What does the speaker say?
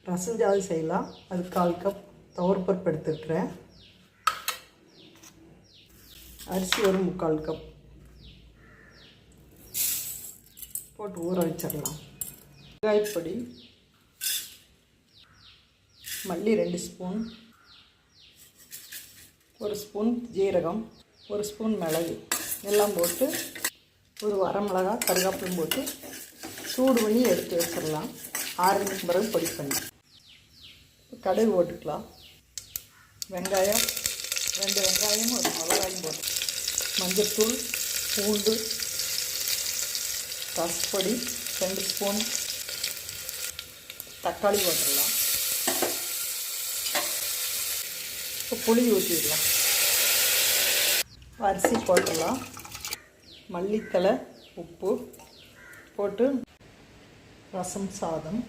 ரசம் ஜாதி செய்யலாம். அது 1/4 கப் துவரப்பருப்பு எடுத்துருக்கிறேன். அரிசி ஒரு 3/4 கப் போட்டு ஊற வச்சிடலாம். வெங்காயப்பொடி, மல்லி 2 ஸ்பூன், 1 ஸ்பூன் ஜீரகம், 1 ஸ்பூன் மிளகு எல்லாம் போட்டு ஒரு வரமிளகா கருவேப்பிலையும் போட்டு சூடு பண்ணி எடுத்து வச்சிடலாம். ஆறுனதுக்கு பிறகு பொடி பண்ணி கடுகு போட்டுக்கலாம். வெங்காயம் 2 வெங்காயம், ஒரு மிளகாயும் போட்டு மஞ்சள்தூள், பூண்டு, ரசப்பொடி 2 ஸ்பூன், தக்காளி போட்டுடலாம். இப்போ புளி ஊற்றிடலாம். அரிசி போட்டுடலாம். மல்லித்தழை, உப்பு போட்டு ரசம் சாதம்